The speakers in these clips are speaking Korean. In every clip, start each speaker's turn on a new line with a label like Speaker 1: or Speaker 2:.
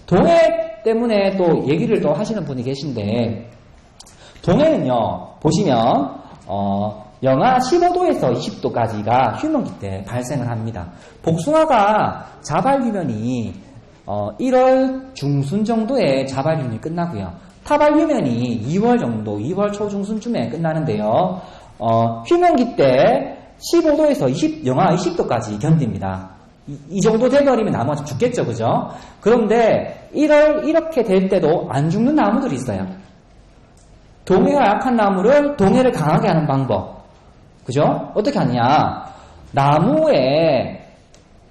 Speaker 1: 동해 때문에 또 얘기를 또 하시는 분이 계신데, 동해는요, 보시면, 영하 15도에서 20도까지가 휴men기 때 발생을 합니다. 복숭아가 자발휴면이 1월 중순 정도에 자발휴면이 끝나고요. 타발휴면이 2월 정도, 2월 초중순쯤에 끝나는데요. 휴men기 때 15도에서 영하 20도까지 견딥니다. 이 정도 되버리면 나무가 좀 죽겠죠, 그죠? 그런데 1월 이렇게 될 때도 안 죽는 나무들이 있어요. 동해가 약한 나무를 동해를 강하게 하는 방법. 그죠? 어떻게 하느냐?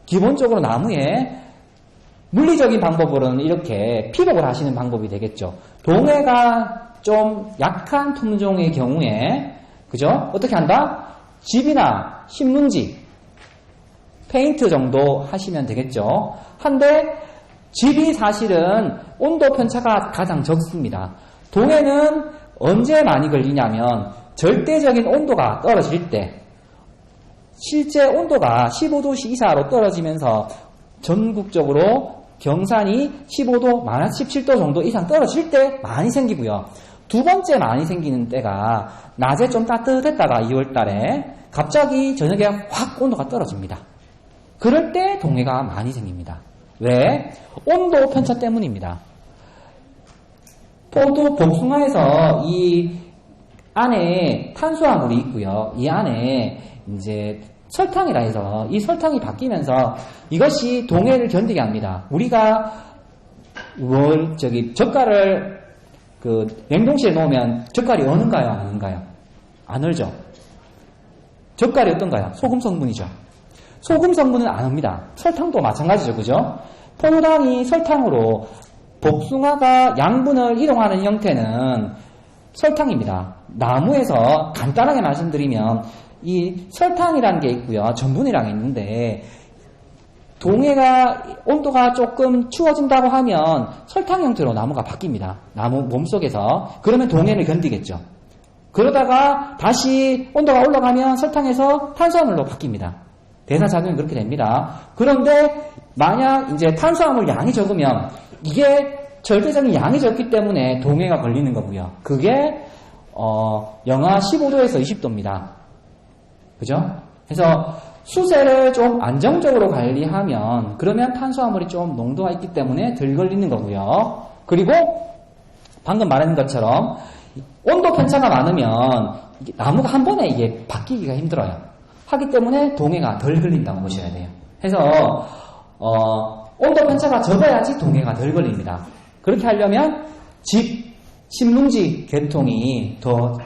Speaker 1: 기본적으로 나무에 물리적인 방법으로는 이렇게 피복을 하시는 방법이 되겠죠. 동해가 좀 약한 품종의 경우에, 그죠? 어떻게 한다? 집이나 신문지, 페인트 정도 하시면 되겠죠. 한데, 집이 사실은 온도 편차가 가장 적습니다. 동해는 언제 많이 걸리냐면, 절대적인 온도가 떨어질 때, 실제 온도가 15도 이하로 떨어지면서 전국적으로 경산이 15도, 마이너스 17도 정도 이상 떨어질 때 많이 생기고요. 두 번째 많이 생기는 때가 낮에 좀 따뜻했다가 2월 달에 갑자기 저녁에 확 온도가 떨어집니다. 그럴 때 동해가 많이 생깁니다. 왜? 온도 편차 때문입니다. 복숭아에서 이 안에 탄수화물이 있고요. 이 안에 이제 설탕이라 해서 이 설탕이 바뀌면서 이것이 동해를 견디게 합니다. 우리가 젓갈을 냉동실에 놓으면 젓갈이 어는가요? 안 어는가요? 안 얼죠. 젓갈이 어떤가요? 소금 성분이죠. 소금 성분은 안 옵니다. 설탕도 마찬가지죠. 그죠? 포도당이 설탕으로 복숭아가 양분을 이동하는 형태는 설탕입니다. 나무에서 간단하게 말씀드리면 이 설탕이라는 게 있고요. 전분이라는 게 있는데 동해가 온도가 조금 추워진다고 하면 설탕 형태로 나무가 바뀝니다. 나무 몸속에서. 그러면 동해를 견디겠죠. 그러다가 다시 온도가 올라가면 설탕에서 탄수화물로 바뀝니다. 대사작용이 그렇게 됩니다. 그런데 만약 이제 탄수화물 양이 적으면 이게 절대적인 양이 적기 때문에 동해가 걸리는 거고요. 그게 영하 15도에서 20도입니다. 그죠? 그래서 수세를 좀 안정적으로 관리하면 그러면 탄수화물이 좀 농도가 있기 때문에 덜 걸리는 거고요. 그리고 방금 말한 것처럼 온도 편차가 많으면 나무가 한 번에 이게 바뀌기가 힘들어요. 하기 때문에 동해가 덜 걸린다고 보셔야 돼요. 그래서 온도 편차가 적어야지 동해가 덜 걸립니다. 그렇게 하려면 신문지 계통이 더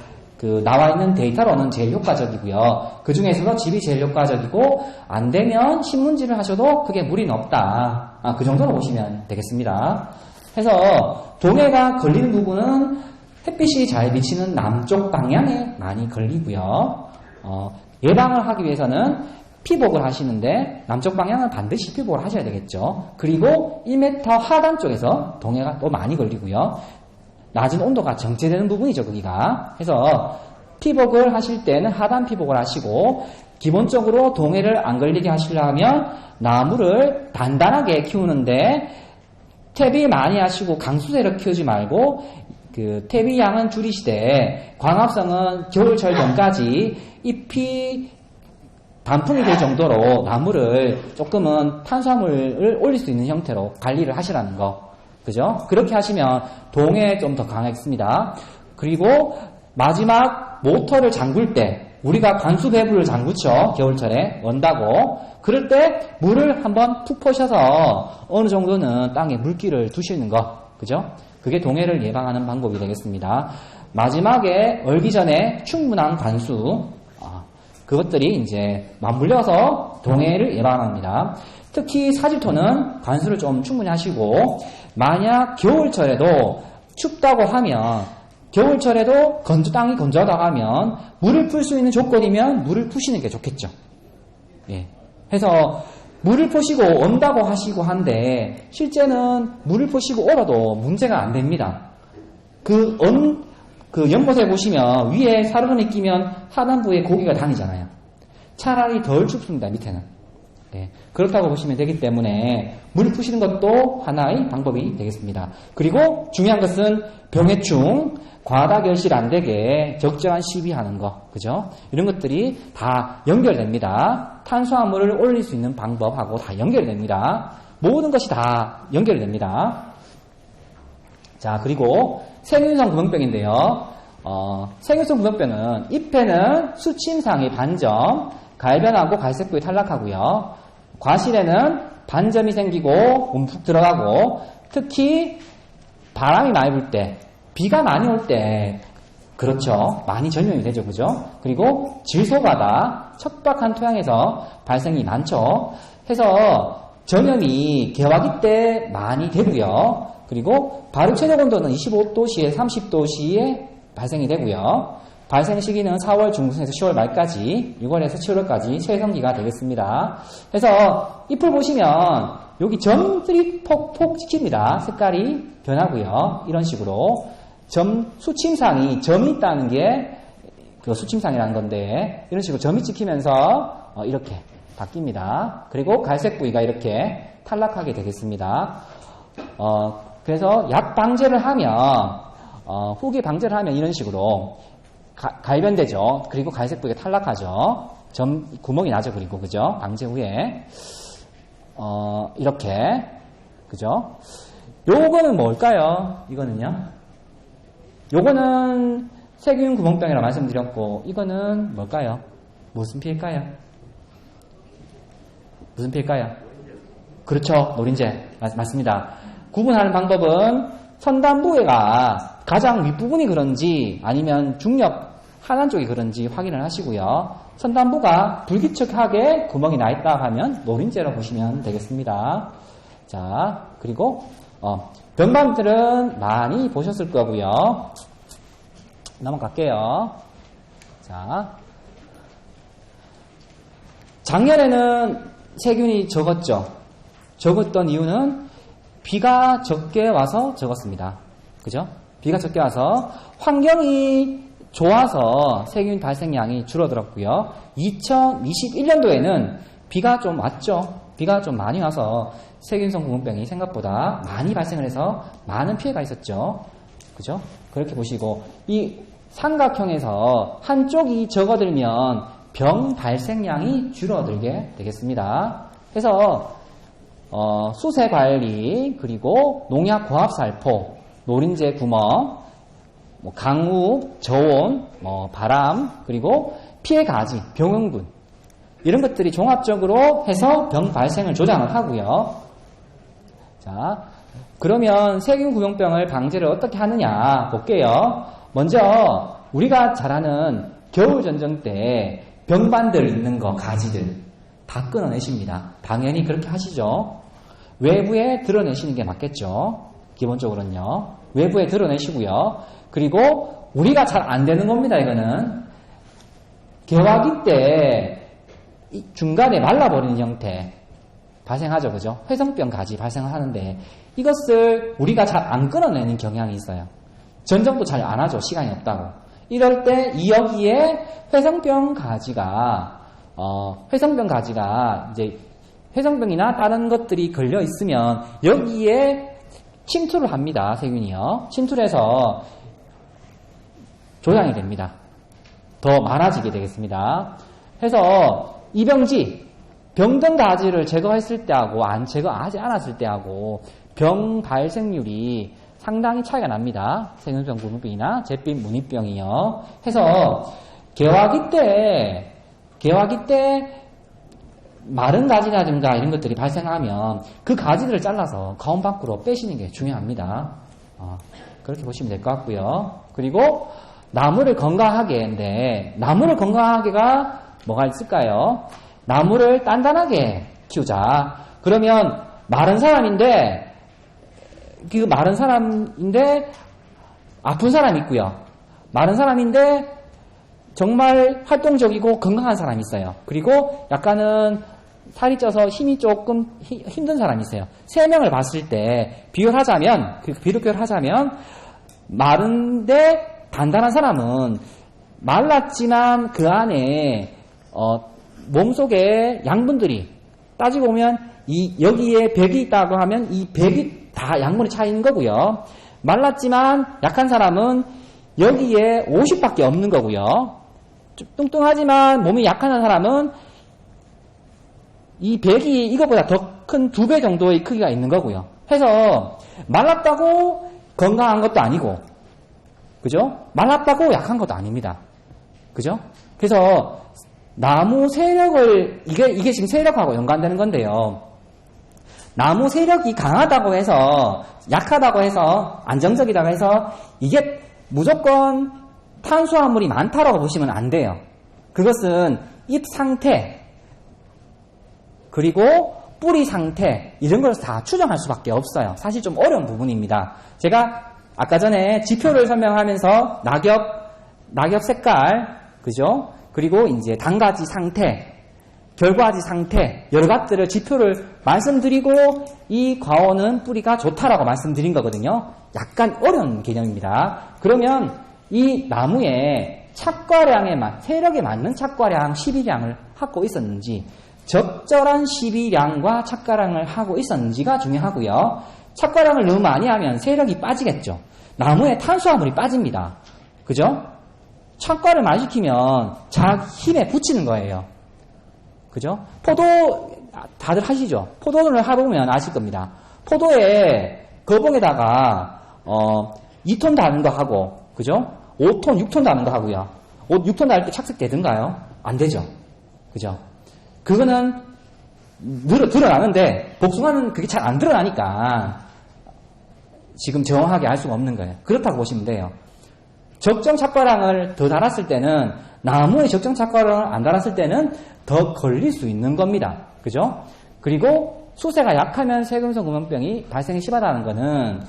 Speaker 1: 나와 있는 데이터로는 제일 효과적이고요. 그 중에서도 집이 제일 효과적이고 안 되면 신문지를 하셔도 그게 무리는 없다. 그 정도로 보시면 되겠습니다. 그래서 동해가 걸리는 부분은 햇빛이 잘 비치는 남쪽 방향에 많이 걸리고요. 예방을 하기 위해서는 피복을 하시는데 남쪽 방향은 반드시 피복을 하셔야 되겠죠. 그리고 1m 하단 쪽에서 동해가 또 많이 걸리고요. 낮은 온도가 정체되는 부분이죠, 거기가. 그래서 피복을 하실 때는 하단 피복을 하시고 기본적으로 동해를 안 걸리게 하시려면 나무를 단단하게 키우는데 퇴비 많이 하시고 강수세를 키우지 말고 퇴비 양은 줄이시되 광합성은 겨울철 전까지 잎이 단풍이 될 정도로 나무를 조금은 탄수화물을 올릴 수 있는 형태로 관리를 하시라는 거. 그죠? 그렇게 하시면 동해에 좀 더 강하겠습니다. 그리고 마지막 모터를 잠글 때 우리가 관수 배부를 잠그죠. 겨울철에 원다고. 그럴 때 물을 한번 푹 퍼셔서 어느 정도는 땅에 물기를 두시는 거. 그죠? 그게 동해를 예방하는 방법이 되겠습니다. 마지막에 얼기 전에 충분한 관수. 그것들이 이제 맞물려서 동해를 예방합니다. 특히 사질토는 관수를 좀 충분히 하시고 만약 겨울철에도 춥다고 하면 겨울철에도 땅이 건조하다고 하면 물을 풀 수 있는 조건이면 물을 푸시는 게 좋겠죠. 예. 해서 물을 푸시고 온다고 하시고 한데 실제는 물을 푸시고 얼어도 문제가 안 됩니다. 연못에 보시면 위에 사르르니 끼면 하단부에 고기가 다니잖아요. 차라리 덜 춥습니다, 밑에는. 네, 그렇다고 보시면 되기 때문에 물 푸시는 것도 하나의 방법이 되겠습니다. 그리고 중요한 것은 병해충, 과다 결실 안 되게 적정한 시비하는 거, 그죠? 이런 것들이 다 연결됩니다. 탄수화물을 올릴 수 있는 방법하고 다 연결됩니다. 모든 것이 다 연결됩니다. 자, 그리고 세균성 구멍병인데요. 세균성 구멍병은 잎에는 수침상의 반점, 갈변하고 갈색부에 탈락하고요. 과실에는 반점이 생기고 움푹 들어가고, 특히 바람이 많이 불 때, 비가 많이 올 때, 그렇죠. 많이 전염이 되죠. 그죠? 그리고 질소가다, 척박한 토양에서 발생이 많죠. 해서 전염이 개화기 때 많이 되고요. 그리고 발효 최저 온도는 25도씨에 30도씨에 발생이 되고요. 발생 시기는 4월 중순에서 10월 말까지, 6월에서 7월까지 최성기가 되겠습니다. 그래서 잎을 보시면 여기 점들이 폭폭 찍힙니다. 색깔이 변하고요. 이런 식으로 수침상이 점이 있다는 게 그 수침상이라는 건데, 이런 식으로 점이 찍히면서 이렇게 바뀝니다. 그리고 갈색 부위가 이렇게 탈락하게 되겠습니다. 그래서 약 방제를 하면 후기 방제를 하면 이런 식으로 갈변되죠. 그리고 갈색 부위가 탈락하죠. 점 구멍이 나죠. 그리고 그죠? 방제 후에 이렇게 그죠? 요거는 뭘까요? 이거는요. 요거는 세균 구멍병이라고 말씀드렸고, 이거는 뭘까요? 무슨 피해일까요? 무슨 피해일까요? 그렇죠. 노린재. 맞습니다. 구분하는 방법은 선단부에가 가장 윗부분이 그런지 아니면 중력 하단 쪽이 그런지 확인을 하시고요. 선단부가 불규칙하게 구멍이 나 있다 하면 노린재로 보시면 되겠습니다. 자, 그리고 병반들은 많이 보셨을 거고요. 넘어갈게요. 자, 작년에는 세균이 적었죠. 적었던 이유는 비가 적게 와서 적었습니다. 그죠? 비가 적게 와서 환경이 좋아서 세균 발생량이 줄어들었고요. 2021년도에는 비가 좀 왔죠. 비가 좀 많이 와서 세균성 구멍병이 생각보다 많이 발생을 해서 많은 피해가 있었죠. 그죠? 그렇게 보시고, 이 삼각형에서 한쪽이 적어들면 병 발생량이 줄어들게 되겠습니다. 그래서 수세 관리, 그리고 농약 고압 살포, 노린재 구멍, 강우, 저온, 바람, 그리고 피해 가지, 병응군, 이런 것들이 종합적으로 해서 병 발생을 조장을 하고요. 자, 그러면 세균 구멍병을 방제를 어떻게 하느냐 볼게요. 먼저 우리가 잘 아는 겨울 전쟁 때 병반들 있는 거, 가지들 다 끊어내십니다. 당연히 그렇게 하시죠. 외부에 드러내시는 게 맞겠죠. 기본적으로는요. 외부에 드러내시고요. 그리고 우리가 잘 안 되는 겁니다. 이거는 개화기 때 중간에 말라버리는 형태 발생하죠. 그죠? 회성병 가지 발생을 하는데 이것을 우리가 잘 안 끊어내는 경향이 있어요. 전정도 잘 안 하죠. 시간이 없다고. 이럴 때 이 여기에 회성병 가지가 이제 회성병이나 다른 것들이 걸려 있으면 여기에 침투를 합니다. 세균이요. 침투를 해서 조장이 됩니다. 더 많아지게 되겠습니다. 해서 이병지, 병든 가지를 제거했을 때하고 제거하지 않았을 때하고 병 발생률이 상당히 차이가 납니다. 세균성 구멍병이나 잿빛 무늬병이요. 해서 개화기 때 마른 가지라든가 이런 것들이 발생하면 그 가지들을 잘라서 가운 밖으로 빼시는 게 중요합니다. 그렇게 보시면 될 것 같고요. 그리고 나무를 건강하게인데 나무를 건강하게가 뭐가 있을까요? 나무를 단단하게 키우자. 그러면 마른 사람인데 아픈 사람이 있고요. 마른 사람인데 정말 활동적이고 건강한 사람이 있어요. 그리고 약간은 살이 쪄서 힘이 조금 힘든 사람이 있어요. 세 명을 봤을 때 비교를 하자면 마른데 단단한 사람은 말랐지만 그 안에 몸속에 양분들이 따지고 보면 여기에 100이 있다고 하면 이 100이 다 양분이 차 있는 거고요. 말랐지만 약한 사람은 여기에 50밖에 없는 거고요. 좀 뚱뚱하지만 몸이 약한 사람은 이 100이 이것보다 더 큰 2배 정도의 크기가 있는 거고요. 해서 말랐다고 건강한 것도 아니고, 그죠? 말랐다고 약한 것도 아닙니다. 그죠? 그래서 나무 세력을, 이게 지금 세력하고 연관되는 건데요. 나무 세력이 강하다고 해서, 약하다고 해서, 안정적이라고 해서, 이게 무조건 탄수화물이 많다라고 보시면 안 돼요. 그것은 잎 상태, 그리고 뿌리 상태, 이런 걸 다 추정할 수밖에 없어요. 사실 좀 어려운 부분입니다. 제가 아까 전에 지표를 설명하면서 낙엽 색깔, 그죠? 그리고 이제 단가지 상태, 결과지 상태, 여러 가지를 지표를 말씀드리고 이 과원은 뿌리가 좋다라고 말씀드린 거거든요. 약간 어려운 개념입니다. 그러면 이 나무에 세력에 맞는 착과량 12량을 갖고 있었는지, 적절한 12량과 착과량을 하고 있었는지가 중요하고요. 착과량을 너무 많이 하면 세력이 빠지겠죠. 나무에 탄수화물이 빠집니다. 그죠? 착과를 많이 시키면 자기 힘에 붙이는 거예요. 그죠? 포도 다들 하시죠? 포도를 하러 오면 아실 겁니다. 포도에 거봉에다가 2톤 다는 거 하고, 그죠? 5톤, 6톤 다는 거 하고요. 6톤 달 때 착색되든가요? 안 되죠. 그죠? 그거는 드러나는데 복숭아는 그게 잘 안 드러나니까 지금 정확하게 알 수가 없는 거예요. 그렇다고 보시면 돼요. 적정 착과량을 더 달았을 때는, 나무에 적정 착과량을 안 달았을 때는 더 걸릴 수 있는 겁니다. 그죠? 그리고 수세가 약하면 세균성 구멍병이 발생이 심하다는 거는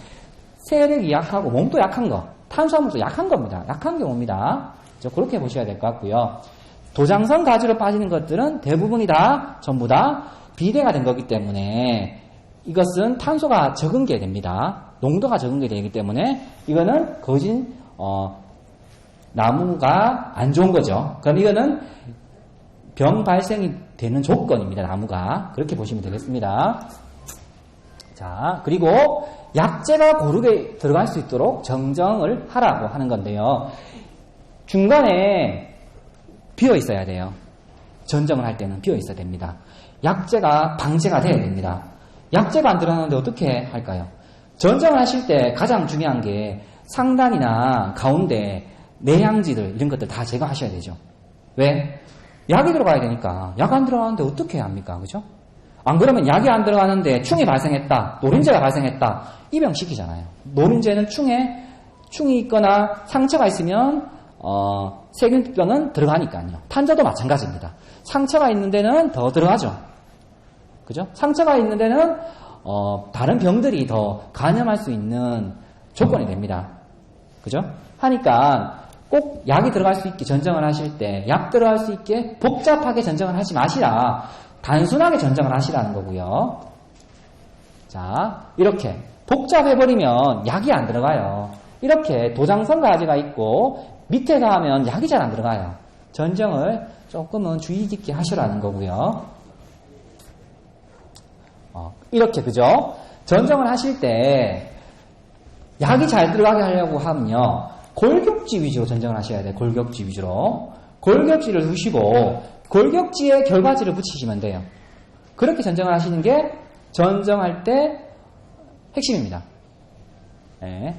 Speaker 1: 세력이 약하고 몸도 약한 거, 탄수화물도 약한 겁니다. 약한 경우입니다. 그렇게 보셔야 될 것 같고요. 도장성 가지로 빠지는 것들은 대부분이 전부 다 비대가 된 거기 때문에 이것은 탄소가 적은 게 됩니다. 농도가 적은 게 되기 때문에 이거는 거진 나무가 안 좋은 거죠. 그럼 이거는 병 발생이 되는 조건입니다. 나무가. 그렇게 보시면 되겠습니다. 자, 그리고 약재가 고르게 들어갈 수 있도록 정정을 하라고 하는 건데요. 중간에 비어 있어야 돼요. 전정을 할 때는 비어 있어야 됩니다. 약재가 방제가 돼야 됩니다. 약재가 안 들어가는데 어떻게 할까요? 전정을 하실 때 가장 중요한 게 상단이나 가운데 내향지들 이런 것들 다 제거하셔야 되죠. 왜? 약이 들어가야 되니까. 약 안 들어가는데 어떻게 합니까? 그죠? 안 그러면 약이 안 들어가는데 충이 발생했다, 노린재가 발생했다, 입영시키잖아요. 노린재는 충이 있거나 상처가 있으면 세균병은 들어가니까요. 탄저도 마찬가지입니다. 상처가 있는 데는 더 들어가죠. 그죠? 상처가 있는 데는 다른 병들이 더 감염할 수 있는 조건이 됩니다. 그죠? 하니까 꼭 약이 들어갈 수 있게 전정을 하실 때 약 들어갈 수 있게 복잡하게 전정을 하지 마시라. 단순하게 전정을 하시라는 거고요. 자, 이렇게 복잡해버리면 약이 안 들어가요. 이렇게 도장성 가지가 있고 밑에서 하면 약이 잘 안 들어가요. 전정을 조금은 주의 깊게 하시라는 거고요. 이렇게, 그죠? 전정을 하실 때 약이 잘 들어가게 하려고 하면요, 골격지 위주로 전정을 하셔야 돼요. 골격지 위주로. 골격지를 두시고 골격지에 결과지를 붙이시면 돼요. 그렇게 전정을 하시는 게 전정할 때 핵심입니다. 네.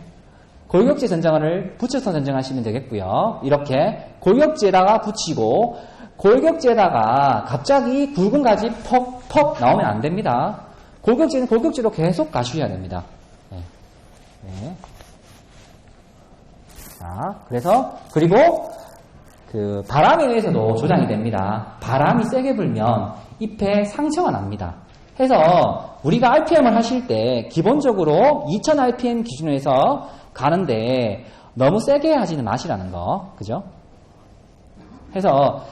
Speaker 1: 골격지 전정을 붙여서 전정하시면 되겠고요. 이렇게 골격지에다가 붙이고 골격지에다가 갑자기 굵은 가지 퍽퍽 나오면 안 됩니다. 골격지는 골격지로 계속 가셔야 됩니다. 네. 네. 자, 그리고 그 바람에 의해서도 조장이 됩니다. 바람이 세게 불면 잎에 상처가 납니다. 해서 우리가 RPM을 하실 때 기본적으로 2000 RPM 기준으로 해서 가는데 너무 세게 하지는 마시라는 거. 그죠? 해서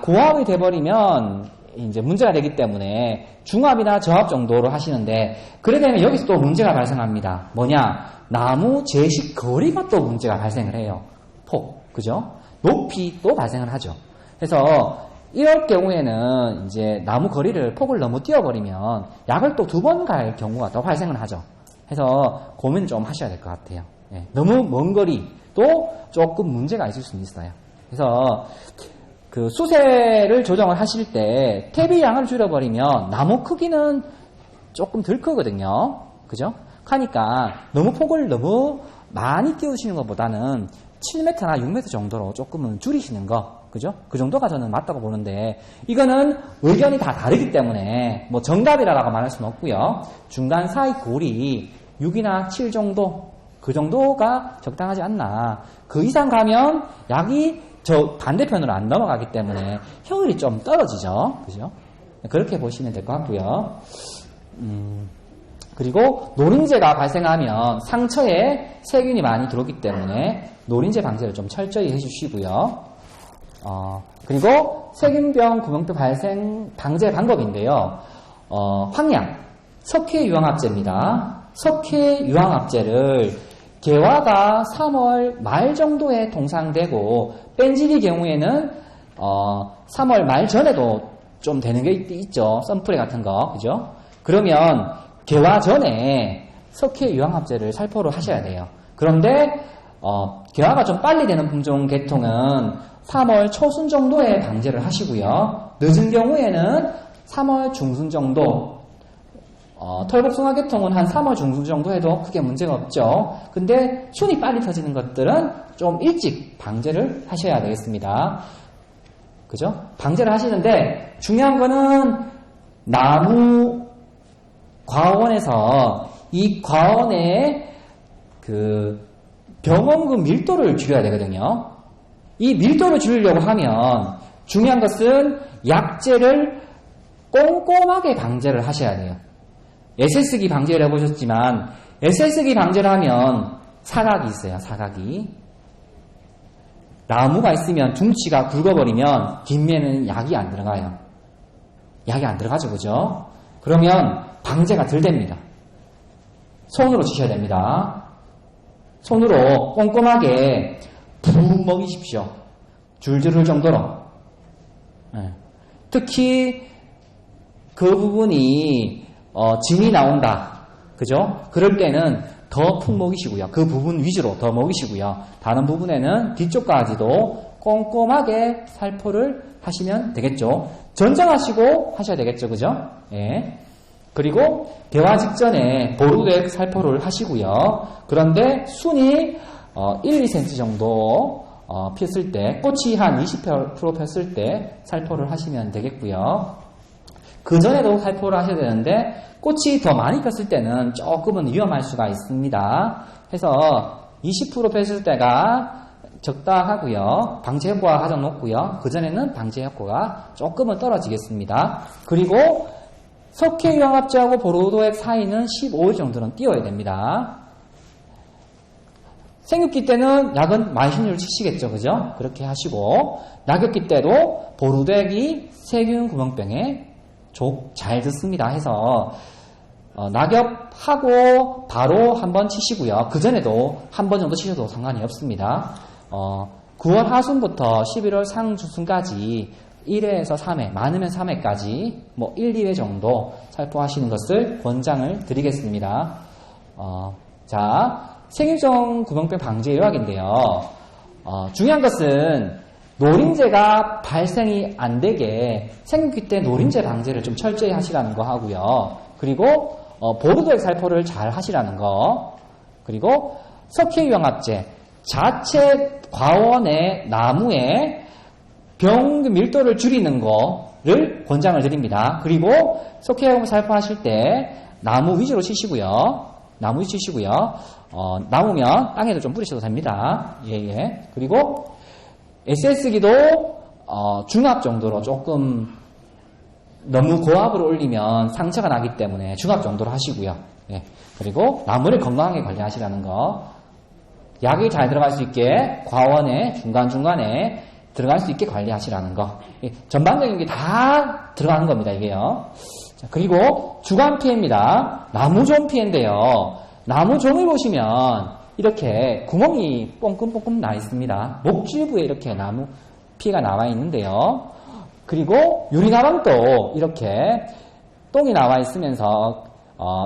Speaker 1: 고압이 돼버리면 이제 문제가 되기 때문에 중압이나 저압 정도로 하시는데, 그래 되면 여기서 또 문제가 발생합니다. 뭐냐? 나무 제식 거리가 또 문제가 발생을 해요. 폭, 그죠? 높이 또 발생을 하죠. 그래서 이럴 경우에는 이제 나무 거리를 폭을 너무 띄워버리면 약을 또 2번 갈 경우가 더 발생을 하죠. 해서 고민 좀 하셔야 될 것 같아요. 예, 너무 먼 거리도 조금 문제가 있을 수 있어요. 그래서 그 수세를 조정을 하실 때 퇴비 양을 줄여버리면 나무 크기는 조금 덜 크거든요. 그죠? 하니까 너무 폭을 너무 많이 띄우시는 것보다는 7m나 6m 정도로 조금은 줄이시는 거, 그죠? 그 정도가 저는 맞다고 보는데, 이거는 의견이 다 다르기 때문에 뭐 정답이라고 말할 수는 없고요. 중간 사이 골이 6이나 7 정도, 그 정도가 적당하지 않나. 그 이상 가면 약이 저 반대편으로 안 넘어가기 때문에 효율이 좀 떨어지죠. 그죠? 그렇게 보시면 될 것 같고요. 그리고 노린재가 발생하면 상처에 세균이 많이 들어오기 때문에 노린재 방제를 좀 철저히 해주시고요. 그리고 세균병, 구멍뼈 발생 방제 방법인데요. 황약, 석회유황합제입니다. 석회유황합제를 개화가 3월 말 정도에 동상되고 뺀질이 경우에는 3월 말 전에도 좀 되는 게 있죠. 썬프레 같은 거, 그죠? 그러면 개화 전에 석회유황합제를 살포를 하셔야 돼요. 그런데 개화가 좀 빨리 되는 품종 계통은 3월 초순 정도에 방제를 하시고요. 늦은 경우에는 3월 중순 정도, 털복숭아 계통은 한 3월 중순 정도 해도 크게 문제가 없죠. 근데 순이 빨리 터지는 것들은 좀 일찍 방제를 하셔야 되겠습니다. 그죠? 방제를 하시는데 중요한 거는 나무 과원에서 이 과원의 그 병원군 밀도를 줄여야 되거든요. 이 밀도를 줄이려고 하면 중요한 것은 약재를 꼼꼼하게 방제를 하셔야 돼요. SS기 방제를 해보셨지만 SS기 방제를 하면 사각이 있어요. 사각이. 나무가 있으면 둥치가 굵어버리면 뒷면에는 약이 안 들어가요. 약이 안 들어가죠. 그죠? 그러면 방제가 덜 됩니다. 손으로 치셔야 됩니다. 손으로 꼼꼼하게 푹 먹이십시오. 줄줄 흘 정도로. 특히 그 부분이 진이 나온다. 그죠? 그럴 때는 더 푹 먹이시고요. 그 부분 위주로 더 먹이시고요. 다른 부분에는 뒤쪽까지도 꼼꼼하게 살포를 하시면 되겠죠. 전정하시고 하셔야 되겠죠. 그죠? 예. 그리고 개화 직전에 보루덱 살포를 하시고요. 그런데 순이 1, 2cm 정도 폈을 때, 꽃이 한 20% 폈을 때 살포를 하시면 되겠고요. 그 전에도 살포를 하셔야 되는데 꽃이 더 많이 폈을 때는 조금은 위험할 수가 있습니다. 해서 20% 폈을 때가 적당하고요. 방제 효과가 가장 높고요. 그 전에는 방제 효과가 조금은 떨어지겠습니다. 그리고 석회유황합제하고 보로도액 사이는 15일 정도는 띄워야 됩니다. 생육기 때는 약은 마이신율을 치시겠죠. 그죠? 그렇게 하시고 낙엽기 때도 보로도액이 세균 구멍병에 잘 듣습니다. 해서 낙엽하고 바로 한번 치시고요. 그 전에도 한 번 정도 치셔도 상관이 없습니다. 9월 하순부터 11월 상중순까지 1회에서 3회, 많으면 3회까지 뭐 1, 2회 정도 살포하시는 것을 권장을 드리겠습니다. 자, 생유종 구멍병 방제 요약인데요. 중요한 것은 노린재가 발생이 안 되게 생육기 때 노린재 방제를 좀 철저히 하시라는 거 하고요. 그리고 보르도액 살포를 잘 하시라는 거. 그리고 석회유황합제 자체 과원의 나무에 병 밀도를 줄이는 거를 권장을 드립니다. 그리고 석회유황 살포하실 때 나무 위주로 치시고요. 나무 위주 치시고요. 남으면 땅에도 좀 뿌리셔도 됩니다. 예. 그리고 SS기도 중압 정도로 조금 너무 고압으로 올리면 상처가 나기 때문에 중압 정도로 하시고요. 예. 그리고 나무를 건강하게 관리하시라는 거. 약이 잘 들어갈 수 있게 과원에 중간중간에 들어갈 수 있게 관리하시라는 거. 예. 전반적인 게 다 들어가는 겁니다. 이게요. 자, 그리고 주간 피해입니다. 나무종 피해인데요. 나무종을 보시면 이렇게 구멍이 뽕끔뽕끔 나 있습니다. 목줄부에 이렇게 나무 피해가 나와 있는데요. 그리고 유리나방도 이렇게 똥이 나와 있으면서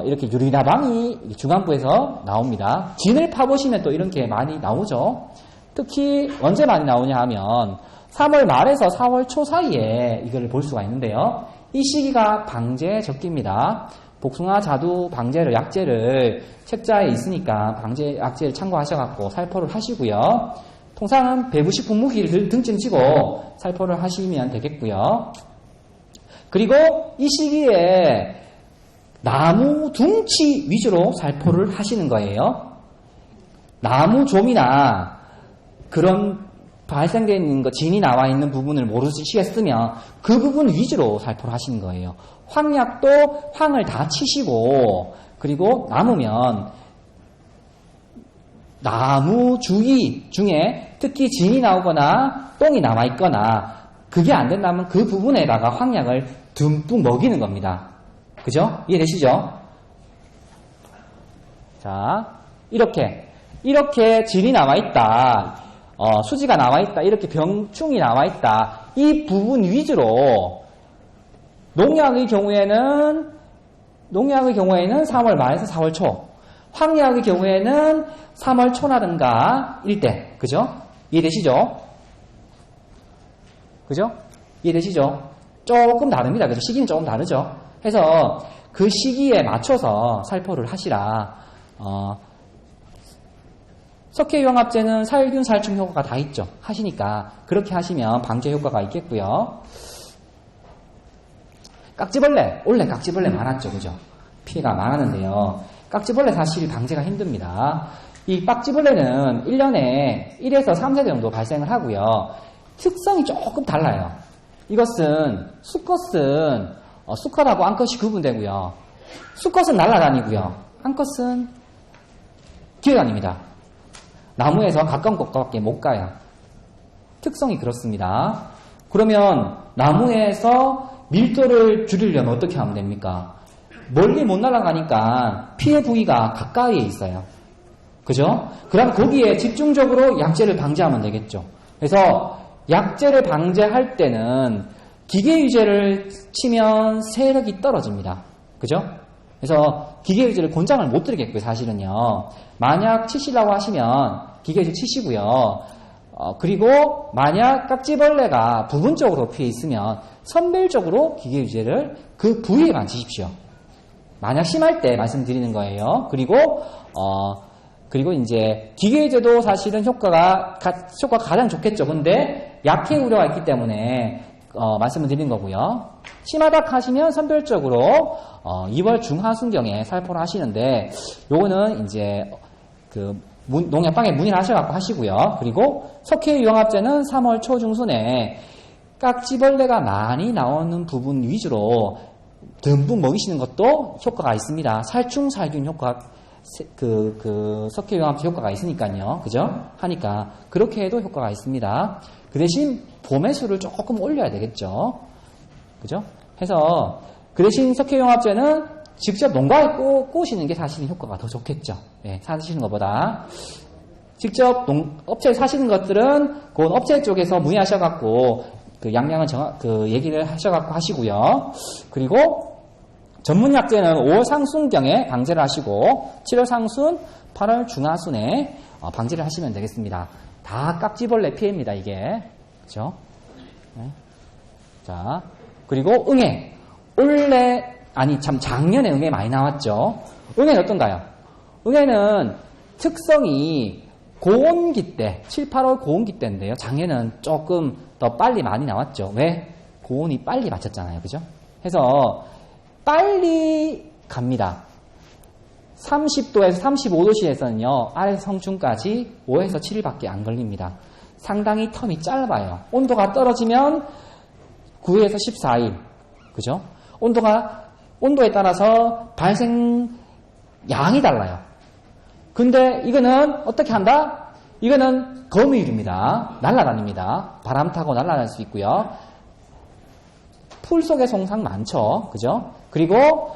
Speaker 1: 이렇게 유리나방이 중안부에서 나옵니다. 진을 파보시면 또 이런 게 많이 나오죠. 특히 언제 많이 나오냐 하면 3월 말에서 4월 초 사이에 이걸 볼 수가 있는데요. 이 시기가 방제 적기입니다. 복숭아 자두 방제를 약재를 책자에 있으니까 방제 약재를 참고하셔갖고 살포를 하시고요. 통상은 배부식품 무기를 등짐 치고 살포를 하시면 되겠고요. 그리고 이 시기에 나무 둥치 위주로 살포를 하시는 거예요. 나무 좀이나 그런 발생되어 있는 거, 진이 나와 있는 부분을 모르시겠으면 그 부분 위주로 살포를 하시는 거예요. 황약도 황을 다 치시고, 그리고 남으면 나무 주위 중에 특히 진이 나오거나 똥이 남아 있거나 그게 안 된다면 그 부분에다가 황약을 듬뿍 먹이는 겁니다. 그죠? 이해되시죠? 자, 이렇게 진이 남아 있다. 수지가 나와 있다. 이렇게 병충이 나와 있다. 이 부분 위주로 농약의 경우에는 3월 말에서 4월 초, 황약의 경우에는 3월 초라든가 이때, 그죠? 이해되시죠? 그죠? 이해되시죠? 조금 다릅니다. 그죠? 시기는 조금 다르죠? 그래서 그 시기에 맞춰서 살포를 하시라. 석회유황합제는 살균, 살충 효과가 다 있죠. 하시니까 그렇게 하시면 방제 효과가 있겠고요. 깍지벌레, 원래 깍지벌레 많았죠. 그죠? 피해가 많았는데요. 깍지벌레 사실 방제가 힘듭니다. 이 깍지벌레는 1년에 1에서 3세대 정도 발생을 하고요. 특성이 조금 달라요. 이것은 수컷하고 암컷이 구분되고요. 수컷은 날아다니고요. 암컷은 기어다닙니다. 나무에서 가까운 곳밖에 못 가요. 특성이 그렇습니다. 그러면 나무에서 밀도를 줄이려면 어떻게 하면 됩니까? 멀리 못 날아가니까 피해 부위가 가까이에 있어요. 그죠? 그럼 거기에 집중적으로 약재를 방제하면 되겠죠. 그래서 약재를 방제할 때는 기계유제를 치면 세력이 떨어집니다. 그죠? 그래서 기계유제를 권장을 못 드리겠고요, 사실은요. 만약 치시려고 하시면 기계유제 치시고요. 그리고 만약 깍지벌레가 부분적으로 피해 있으면 선별적으로 기계유제를 그 부위에만 치십시오. 만약 심할 때 말씀드리는 거예요. 그리고 이제 기계유제도 사실은 효과가 가장 좋겠죠. 근데 약해 우려가 있기 때문에 말씀을 드린 거고요. 심하다 하시면 선별적으로 2월 중하순경에 살포를 하시는데 요거는 이제 그 농약방에 문의를 하셔갖고 하시고요. 그리고 석회유황합제는 3월 초중순에 깍지벌레가 많이 나오는 부분 위주로 듬뿍 먹이시는 것도 효과가 있습니다. 살충, 살균 효과, 석회유황합제 효과가 있으니까요. 그죠? 하니까 그렇게 해도 효과가 있습니다. 그 대신 봄의 수를 조금 올려야 되겠죠. 그죠? 해서 그 대신 석회유황합제는 직접 농가에 꼬시는 게 사실은 효과가 더 좋겠죠. 예, 사시는 것보다. 직접 업체에 사시는 것들은 그 업체 쪽에서 문의하셔갖고 그 양량을 얘기를 하셔갖고 하시고요. 그리고 전문 약재는 5월 상순경에 방제를 하시고 7월 상순, 8월 중하순에 방제를 하시면 되겠습니다. 다 깍지벌레 피해입니다, 이게. 그죠? 네. 자, 그리고 응애. 작년에 응애 많이 나왔죠. 응애는 어떤가요? 응애는 특성이 고온기 때, 7, 8월 고온기 때인데요. 작년에는 조금 더 빨리 많이 나왔죠. 왜? 고온이 빨리 맞췄잖아요. 그죠? 해서 빨리 갑니다. 30도에서 35도씨에서는요, 아래 성충까지 5에서 7일밖에 안 걸립니다. 상당히 텀이 짧아요. 온도가 떨어지면 9에서 14일. 그죠? 온도에 따라서 발생 양이 달라요. 근데 이거는 어떻게 한다? 이거는 거미줄입니다. 날아다닙니다. 바람 타고 날아다닐 수 있고요. 풀 속에 송상 많죠. 그죠? 그리고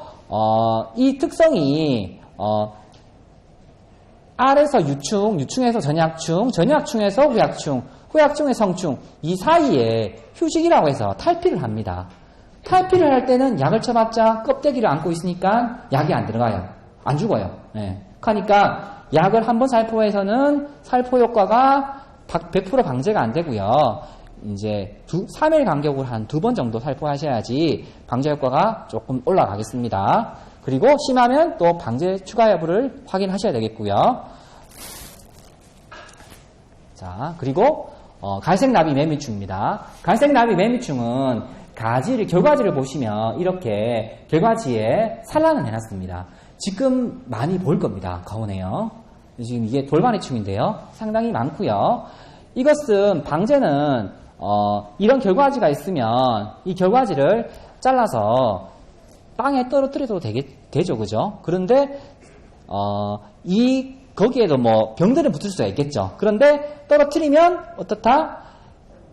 Speaker 1: 이 특성이 알에서 유충, 유충에서 전약충, 전약충에서 후약충, 후약중의 성충 이 사이에 휴식이라고 해서 탈피를 합니다. 탈피를 할 때는 약을 쳐봤자 껍데기를 안고 있으니까 약이 안 들어가요. 안 죽어요. 예. 그러니까 약을 한번 살포해서는 살포 효과가 100% 방제가 안 되고요. 이제 3일 간격으로 한 2번 정도 살포하셔야지 방제 효과가 조금 올라가겠습니다. 그리고 심하면 또 방제 추가 여부를 확인하셔야 되겠고요. 자, 그리고 갈색나비 매미충입니다. 갈색나비 매미충은 결과지를 보시면 이렇게 결과지에 산란을 해놨습니다. 지금 많이 보일 겁니다. 거운해요. 지금 이게 돌반해충인데요. 상당히 많고요. 이것은 방제는 이런 결과지가 있으면 이 결과지를 잘라서 땅에 떨어뜨려도 되죠, 그죠? 그런데 거기에도 뭐 병들은 붙을 수가 있겠죠. 그런데 떨어뜨리면 어떻다?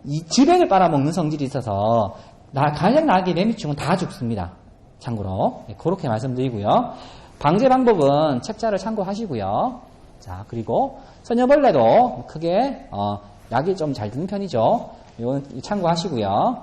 Speaker 1: 이 즙액을 빨아먹는 성질이 있어서 갈색나비 매미충은 다 죽습니다. 참고로 그렇게 말씀드리고요. 방제 방법은 책자를 참고하시고요. 자, 그리고 선녀벌레도 크게 약이 좀 잘 드는 편이죠. 이건 참고하시고요.